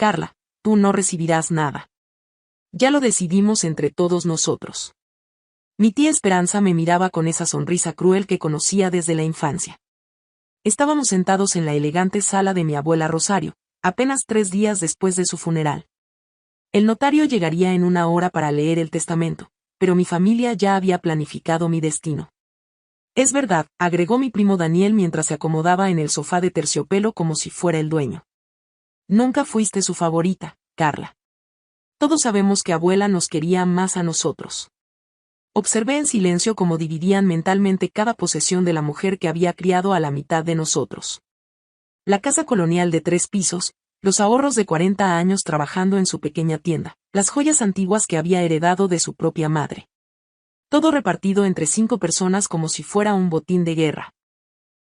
Carla, tú no recibirás nada. Ya lo decidimos entre todos nosotros. Mi tía Esperanza me miraba con esa sonrisa cruel que conocía desde la infancia. Estábamos sentados en la elegante sala de mi abuela Rosario, apenas 3 días después de su funeral. El notario llegaría en 1 hora para leer el testamento, pero mi familia ya había planificado mi destino. Es verdad, agregó mi primo Daniel mientras se acomodaba en el sofá de terciopelo como si fuera el dueño. Nunca fuiste su favorita, Carla. Todos sabemos que abuela nos quería más a nosotros. Observé en silencio cómo dividían mentalmente cada posesión de la mujer que había criado a la mitad de nosotros. La casa colonial de 3 pisos, los ahorros de 40 años trabajando en su pequeña tienda, las joyas antiguas que había heredado de su propia madre. Todo repartido entre 5 personas como si fuera un botín de guerra.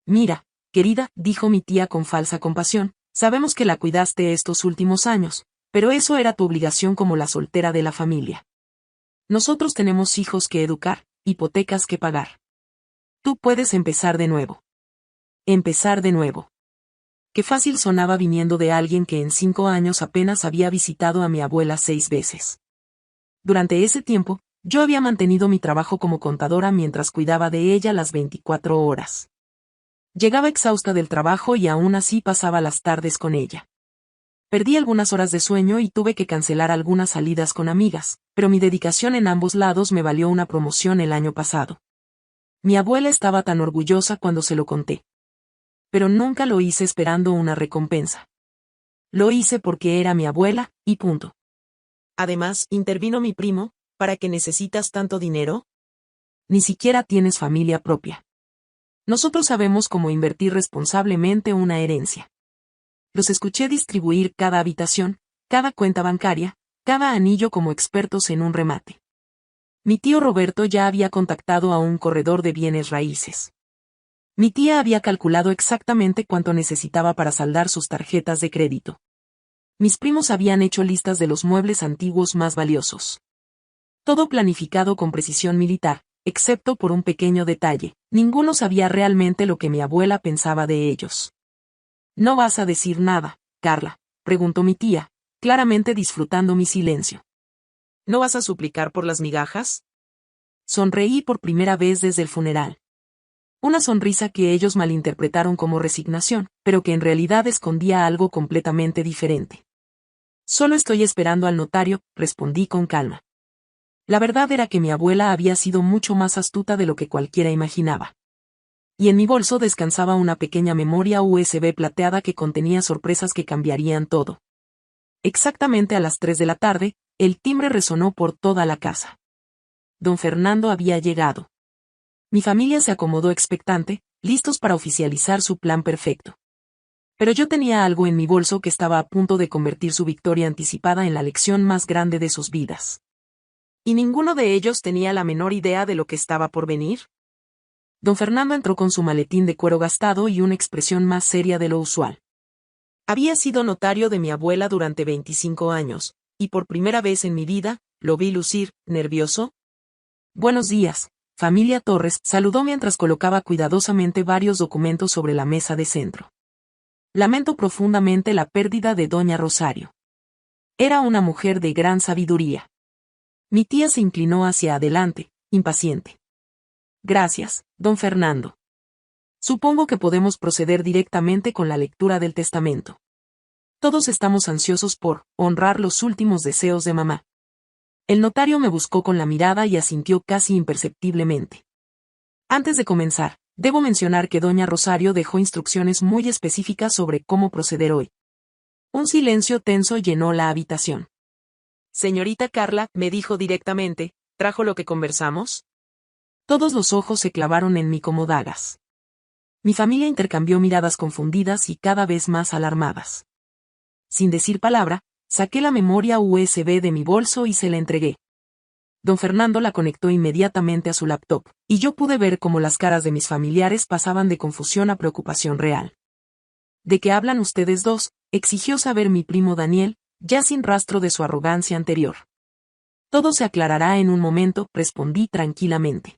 Mira, querida, dijo mi tía con falsa compasión, sabemos que la cuidaste estos últimos años, pero eso era tu obligación como la soltera de la familia. Nosotros tenemos hijos que educar, hipotecas que pagar. Tú puedes empezar de nuevo. Empezar de nuevo. Qué fácil sonaba viniendo de alguien que en 5 años apenas había visitado a mi abuela 6 veces. Durante ese tiempo, yo había mantenido mi trabajo como contadora mientras cuidaba de ella las 24 horas. Llegaba exhausta del trabajo y aún así pasaba las tardes con ella. Perdí algunas horas de sueño y tuve que cancelar algunas salidas con amigas, pero mi dedicación en ambos lados me valió una promoción el año pasado. Mi abuela estaba tan orgullosa cuando se lo conté. Pero nunca lo hice esperando una recompensa. Lo hice porque era mi abuela, y punto. Además, intervino mi primo, ¿para qué necesitas tanto dinero? Ni siquiera tienes familia propia. Nosotros sabemos cómo invertir responsablemente una herencia. Los escuché distribuir cada habitación, cada cuenta bancaria, cada anillo como expertos en un remate. Mi tío Roberto ya había contactado a un corredor de bienes raíces. Mi tía había calculado exactamente cuánto necesitaba para saldar sus tarjetas de crédito. Mis primos habían hecho listas de los muebles antiguos más valiosos. Todo planificado con precisión militar, excepto por un pequeño detalle, ninguno sabía realmente lo que mi abuela pensaba de ellos. ¿No vas a decir nada, Carla?, preguntó mi tía, claramente disfrutando mi silencio. ¿No vas a suplicar por las migajas? Sonreí por primera vez desde el funeral. Una sonrisa que ellos malinterpretaron como resignación, pero que en realidad escondía algo completamente diferente. Solo estoy esperando al notario, respondí con calma. La verdad era que mi abuela había sido mucho más astuta de lo que cualquiera imaginaba. Y en mi bolso descansaba una pequeña memoria USB plateada que contenía sorpresas que cambiarían todo. Exactamente a las 3 de la tarde, el timbre resonó por toda la casa. Don Fernando había llegado. Mi familia se acomodó expectante, listos para oficializar su plan perfecto. Pero yo tenía algo en mi bolso que estaba a punto de convertir su victoria anticipada en la lección más grande de sus vidas. ¿Y ninguno de ellos tenía la menor idea de lo que estaba por venir? Don Fernando entró con su maletín de cuero gastado y una expresión más seria de lo usual. Había sido notario de mi abuela durante 25 años, y por primera vez en mi vida, lo vi lucir, nervioso. Buenos días, familia Torres, saludó mientras colocaba cuidadosamente varios documentos sobre la mesa de centro. Lamento profundamente la pérdida de doña Rosario. Era una mujer de gran sabiduría. Mi tía se inclinó hacia adelante, impaciente. Gracias, don Fernando. Supongo que podemos proceder directamente con la lectura del testamento. Todos estamos ansiosos por honrar los últimos deseos de mamá. El notario me buscó con la mirada y asintió casi imperceptiblemente. Antes de comenzar, debo mencionar que doña Rosario dejó instrucciones muy específicas sobre cómo proceder hoy. Un silencio tenso llenó la habitación. Señorita Carla, me dijo directamente, ¿trajo lo que conversamos? Todos los ojos se clavaron en mí como dagas. Mi familia intercambió miradas confundidas y cada vez más alarmadas. Sin decir palabra, saqué la memoria USB de mi bolso y se la entregué. Don Fernando la conectó inmediatamente a su laptop, y yo pude ver cómo las caras de mis familiares pasaban de confusión a preocupación real. ¿De qué hablan ustedes dos?, exigió saber mi primo Daniel, ya sin rastro de su arrogancia anterior. Todo se aclarará en un momento, respondí tranquilamente.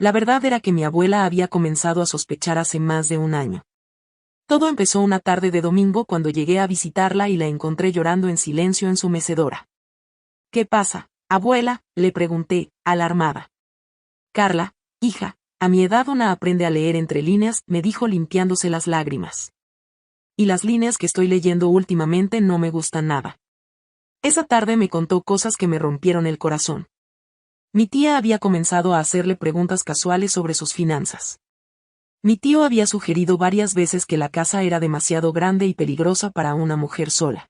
La verdad era que mi abuela había comenzado a sospechar hace más de 1 año. Todo empezó una tarde de domingo cuando llegué a visitarla y la encontré llorando en silencio en su mecedora. ¿Qué pasa, abuela?, le pregunté, alarmada. Carla, hija, a mi edad una aprende a leer entre líneas, me dijo limpiándose las lágrimas. Y las líneas que estoy leyendo últimamente no me gustan nada. Esa tarde me contó cosas que me rompieron el corazón. Mi tía había comenzado a hacerle preguntas casuales sobre sus finanzas. Mi tío había sugerido varias veces que la casa era demasiado grande y peligrosa para una mujer sola.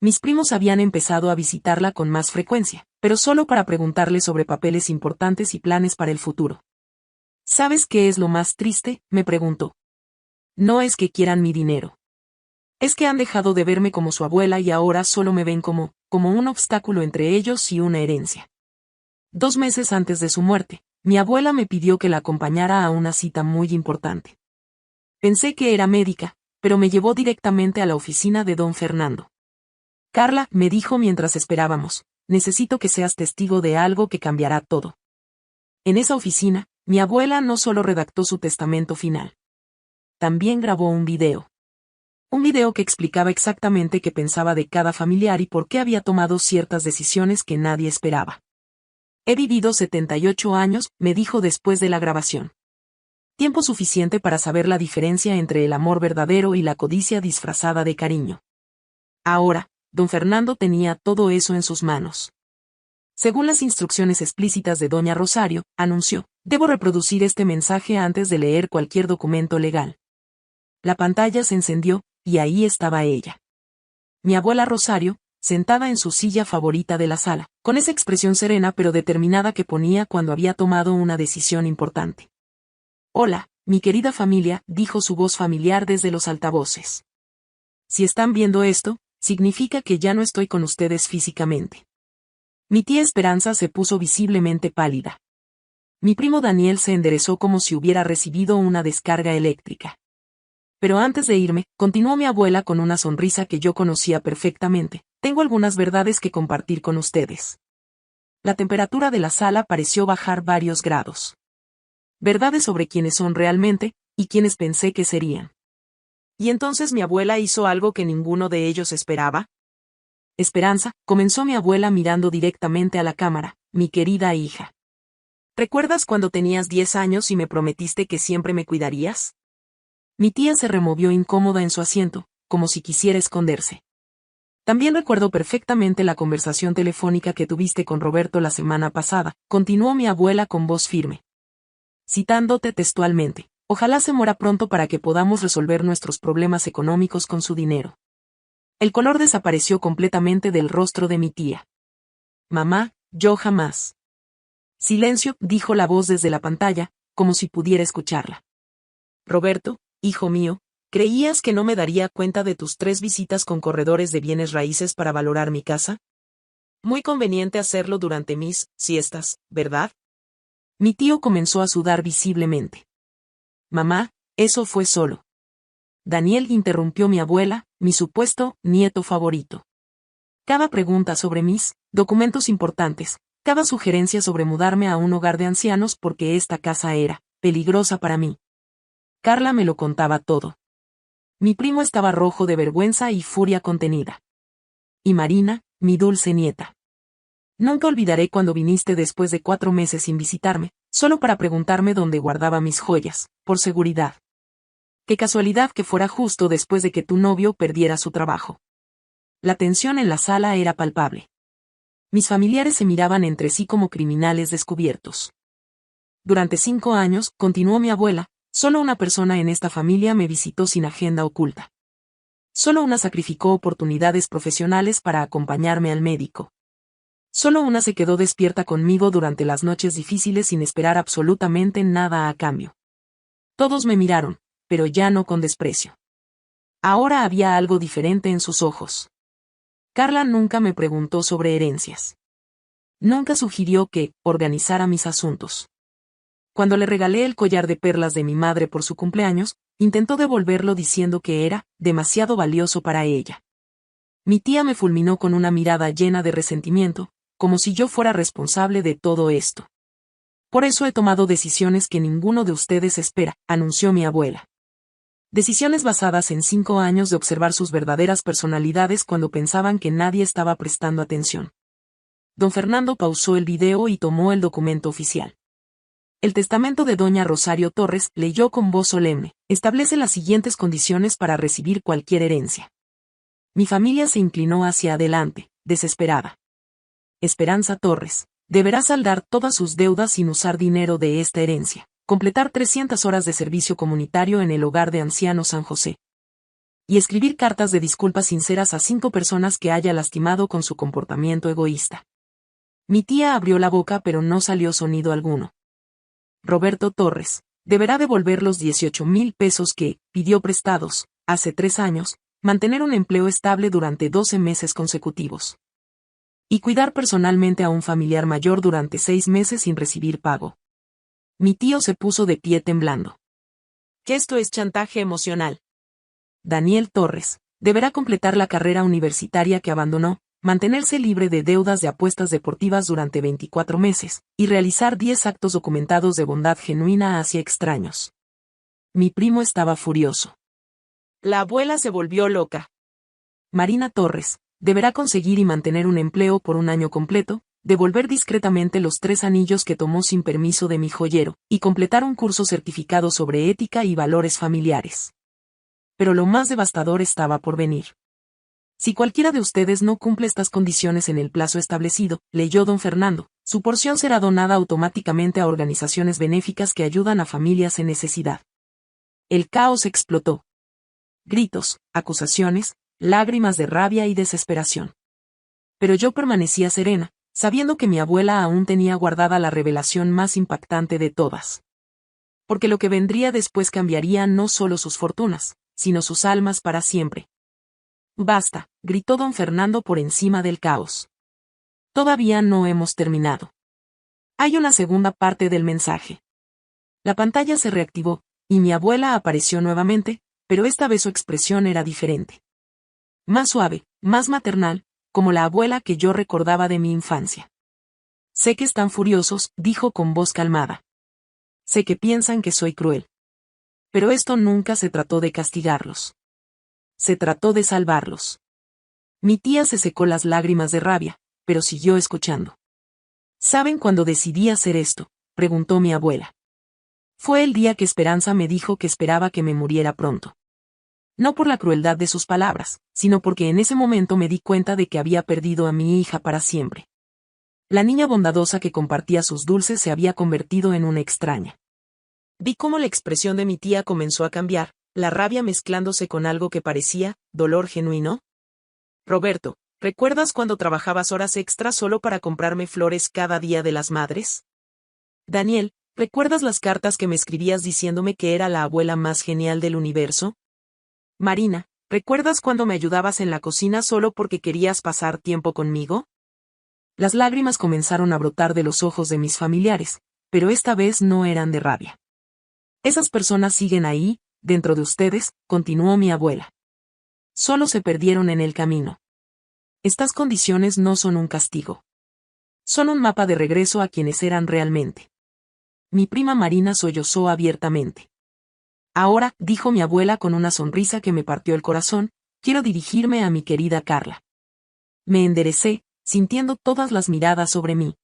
Mis primos habían empezado a visitarla con más frecuencia, pero solo para preguntarle sobre papeles importantes y planes para el futuro. ¿Sabes qué es lo más triste?, me preguntó. No es que quieran mi dinero. Es que han dejado de verme como su abuela y ahora solo me ven como un obstáculo entre ellos y una herencia. 2 meses antes de su muerte, mi abuela me pidió que la acompañara a una cita muy importante. Pensé que era médica, pero me llevó directamente a la oficina de don Fernando. Carla, me dijo mientras esperábamos, necesito que seas testigo de algo que cambiará todo. En esa oficina, mi abuela no solo redactó su testamento final. También grabó un video. Un video que explicaba exactamente qué pensaba de cada familiar y por qué había tomado ciertas decisiones que nadie esperaba. He vivido 78 años, me dijo después de la grabación. Tiempo suficiente para saber la diferencia entre el amor verdadero y la codicia disfrazada de cariño. Ahora, don Fernando tenía todo eso en sus manos. Según las instrucciones explícitas de doña Rosario, anunció, debo reproducir este mensaje antes de leer cualquier documento legal. La pantalla se encendió, y ahí estaba ella. Mi abuela Rosario, sentada en su silla favorita de la sala, con esa expresión serena pero determinada que ponía cuando había tomado una decisión importante. Hola, mi querida familia, dijo su voz familiar desde los altavoces. Si están viendo esto, significa que ya no estoy con ustedes físicamente. Mi tía Esperanza se puso visiblemente pálida. Mi primo Daniel se enderezó como si hubiera recibido una descarga eléctrica. Pero antes de irme, continuó mi abuela con una sonrisa que yo conocía perfectamente, tengo algunas verdades que compartir con ustedes. La temperatura de la sala pareció bajar varios grados. Verdades sobre quiénes son realmente, y quiénes pensé que serían. ¿Y entonces mi abuela hizo algo que ninguno de ellos esperaba? Esperanza, comenzó mi abuela mirando directamente a la cámara, mi querida hija. ¿Recuerdas cuando tenías 10 años y me prometiste que siempre me cuidarías? Mi tía se removió incómoda en su asiento, como si quisiera esconderse. También recuerdo perfectamente la conversación telefónica que tuviste con Roberto la semana pasada, continuó mi abuela con voz firme. Citándote textualmente, ojalá se muera pronto para que podamos resolver nuestros problemas económicos con su dinero. El color desapareció completamente del rostro de mi tía. Mamá, yo jamás. Silencio, dijo la voz desde la pantalla, como si pudiera escucharla. Roberto, hijo mío, ¿creías que no me daría cuenta de tus 3 visitas con corredores de bienes raíces para valorar mi casa? Muy conveniente hacerlo durante mis siestas, ¿verdad? Mi tío comenzó a sudar visiblemente. Mamá, eso fue solo. Daniel interrumpió mi abuela, mi supuesto nieto favorito. Cada pregunta sobre mis documentos importantes, cada sugerencia sobre mudarme a un hogar de ancianos porque esta casa era peligrosa para mí. Carla me lo contaba todo. Mi primo estaba rojo de vergüenza y furia contenida. Y Marina, mi dulce nieta. Nunca olvidaré cuando viniste después de 4 meses sin visitarme, solo para preguntarme dónde guardaba mis joyas, por seguridad. Qué casualidad que fuera justo después de que tu novio perdiera su trabajo. La tensión en la sala era palpable. Mis familiares se miraban entre sí como criminales descubiertos. Durante 5 años, continuó mi abuela, solo una persona en esta familia me visitó sin agenda oculta. Solo una sacrificó oportunidades profesionales para acompañarme al médico. Solo una se quedó despierta conmigo durante las noches difíciles sin esperar absolutamente nada a cambio. Todos me miraron, pero ya no con desprecio. Ahora había algo diferente en sus ojos. Carla nunca me preguntó sobre herencias. Nunca sugirió que organizara mis asuntos. Cuando le regalé el collar de perlas de mi madre por su cumpleaños, intentó devolverlo diciendo que era demasiado valioso para ella. Mi tía me fulminó con una mirada llena de resentimiento, como si yo fuera responsable de todo esto. Por eso he tomado decisiones que ninguno de ustedes espera, anunció mi abuela. Decisiones basadas en 5 años de observar sus verdaderas personalidades cuando pensaban que nadie estaba prestando atención. Don Fernando pausó el video y tomó el documento oficial. El testamento de doña Rosario Torres, leyó con voz solemne, establece las siguientes condiciones para recibir cualquier herencia. Mi familia se inclinó hacia adelante, desesperada. Esperanza Torres, deberá saldar todas sus deudas sin usar dinero de esta herencia, completar 300 horas de servicio comunitario en el hogar de ancianos San José. Y escribir cartas de disculpas sinceras a 5 personas que haya lastimado con su comportamiento egoísta. Mi tía abrió la boca pero no salió sonido alguno. Roberto Torres, deberá devolver los 18,000 pesos que pidió prestados, hace 3 años, mantener un empleo estable durante 12 meses consecutivos. Y cuidar personalmente a un familiar mayor durante 6 meses sin recibir pago. Mi tío se puso de pie temblando. ¿Qué esto es chantaje emocional? Daniel Torres, deberá completar la carrera universitaria que abandonó, mantenerse libre de deudas de apuestas deportivas durante 24 meses, y realizar 10 actos documentados de bondad genuina hacia extraños. Mi primo estaba furioso. La abuela se volvió loca. Marina Torres, deberá conseguir y mantener un empleo por un año completo, devolver discretamente los 3 anillos que tomó sin permiso de mi joyero, y completar un curso certificado sobre ética y valores familiares. Pero lo más devastador estaba por venir. Si cualquiera de ustedes no cumple estas condiciones en el plazo establecido, leyó don Fernando, su porción será donada automáticamente a organizaciones benéficas que ayudan a familias en necesidad. El caos explotó. Gritos, acusaciones, lágrimas de rabia y desesperación. Pero yo permanecía serena, sabiendo que mi abuela aún tenía guardada la revelación más impactante de todas. Porque lo que vendría después cambiaría no solo sus fortunas, sino sus almas para siempre. Basta, gritó don Fernando por encima del caos. Todavía no hemos terminado. Hay una segunda parte del mensaje. La pantalla se reactivó, y mi abuela apareció nuevamente, pero esta vez su expresión era diferente. Más suave, más maternal, como la abuela que yo recordaba de mi infancia. Sé que están furiosos, dijo con voz calmada. Sé que piensan que soy cruel. Pero esto nunca se trató de castigarlos. Se trató de salvarlos. Mi tía se secó las lágrimas de rabia, pero siguió escuchando. ¿Saben cuándo decidí hacer esto?, preguntó mi abuela. Fue el día que Esperanza me dijo que esperaba que me muriera pronto. No por la crueldad de sus palabras, sino porque en ese momento me di cuenta de que había perdido a mi hija para siempre. La niña bondadosa que compartía sus dulces se había convertido en una extraña. Vi cómo la expresión de mi tía comenzó a cambiar, la rabia mezclándose con algo que parecía dolor genuino. Roberto, ¿recuerdas cuando trabajabas horas extras solo para comprarme flores cada día de las madres? Daniel, ¿recuerdas las cartas que me escribías diciéndome que era la abuela más genial del universo? Marina, ¿recuerdas cuando me ayudabas en la cocina solo porque querías pasar tiempo conmigo? Las lágrimas comenzaron a brotar de los ojos de mis familiares, pero esta vez no eran de rabia. Esas personas siguen ahí, dentro de ustedes, continuó mi abuela. Solo se perdieron en el camino. Estas condiciones no son un castigo. Son un mapa de regreso a quienes eran realmente. Mi prima Marina sollozó abiertamente. Ahora, dijo mi abuela con una sonrisa que me partió el corazón, quiero dirigirme a mi querida Carla. Me enderecé, sintiendo todas las miradas sobre mí.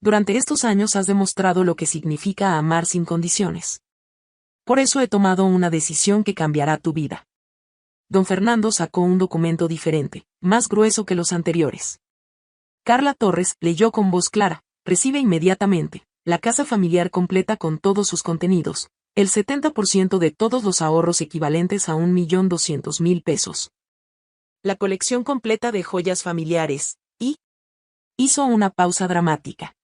Durante estos años has demostrado lo que significa amar sin condiciones. Por eso he tomado una decisión que cambiará tu vida. Don Fernando sacó un documento diferente, más grueso que los anteriores. Carla Torres, leyó con voz clara, recibe inmediatamente, la casa familiar completa con todos sus contenidos, el 70% de todos los ahorros equivalentes a 1.200.000 pesos. La colección completa de joyas familiares, y hizo una pausa dramática.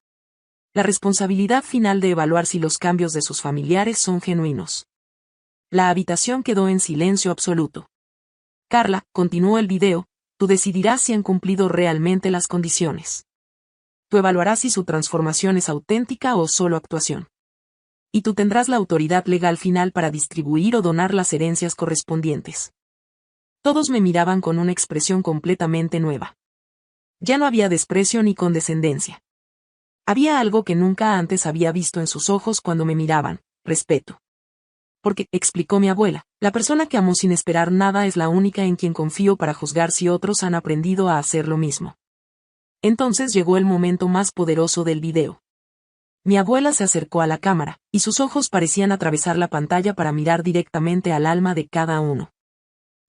La responsabilidad final de evaluar si los cambios de sus familiares son genuinos. La habitación quedó en silencio absoluto. Carla, continuó el video, tú decidirás si han cumplido realmente las condiciones. Tú evaluarás si su transformación es auténtica o solo actuación. Y tú tendrás la autoridad legal final para distribuir o donar las herencias correspondientes. Todos me miraban con una expresión completamente nueva. Ya no había desprecio ni condescendencia. Había algo que nunca antes había visto en sus ojos cuando me miraban, respeto. Porque, explicó mi abuela, la persona que amo sin esperar nada es la única en quien confío para juzgar si otros han aprendido a hacer lo mismo. Entonces llegó el momento más poderoso del video. Mi abuela se acercó a la cámara, y sus ojos parecían atravesar la pantalla para mirar directamente al alma de cada uno.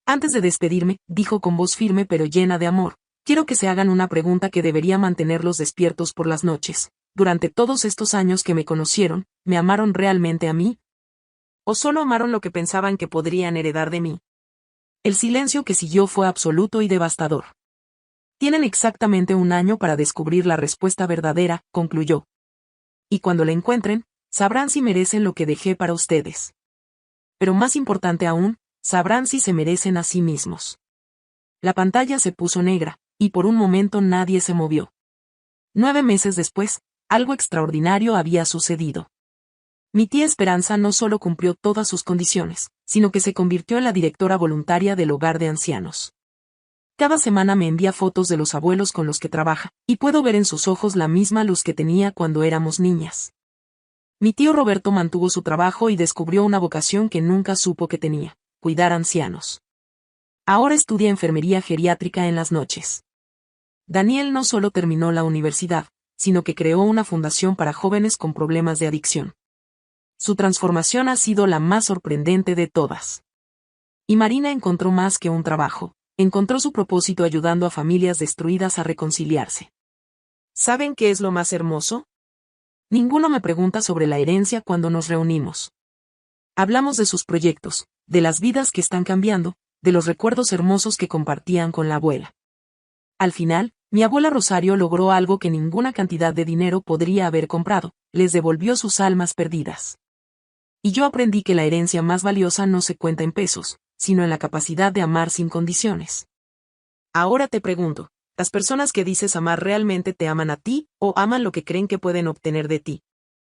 Antes de despedirme, dijo con voz firme pero llena de amor, quiero que se hagan una pregunta que debería mantenerlos despiertos por las noches. Durante todos estos años que me conocieron, ¿me amaron realmente a mí? ¿O solo amaron lo que pensaban que podrían heredar de mí? El silencio que siguió fue absoluto y devastador. Tienen exactamente un año para descubrir la respuesta verdadera, concluyó. Y cuando la encuentren, sabrán si merecen lo que dejé para ustedes. Pero más importante aún, sabrán si se merecen a sí mismos. La pantalla se puso negra, y por un momento nadie se movió. 9 meses después, algo extraordinario había sucedido. Mi tía Esperanza no solo cumplió todas sus condiciones, sino que se convirtió en la directora voluntaria del hogar de ancianos. Cada semana me envía fotos de los abuelos con los que trabaja, y puedo ver en sus ojos la misma luz que tenía cuando éramos niñas. Mi tío Roberto mantuvo su trabajo y descubrió una vocación que nunca supo que tenía: cuidar ancianos. Ahora estudia enfermería geriátrica en las noches. Daniel no solo terminó la universidad, sino que creó una fundación para jóvenes con problemas de adicción. Su transformación ha sido la más sorprendente de todas. Y Marina encontró más que un trabajo, encontró su propósito ayudando a familias destruidas a reconciliarse. ¿Saben qué es lo más hermoso? Ninguno me pregunta sobre la herencia cuando nos reunimos. Hablamos de sus proyectos, de las vidas que están cambiando, de los recuerdos hermosos que compartían con la abuela. Al final, mi abuela Rosario logró algo que ninguna cantidad de dinero podría haber comprado: les devolvió sus almas perdidas. Y yo aprendí que la herencia más valiosa no se cuenta en pesos, sino en la capacidad de amar sin condiciones. Ahora te pregunto, ¿las personas que dices amar realmente te aman a ti, o aman lo que creen que pueden obtener de ti?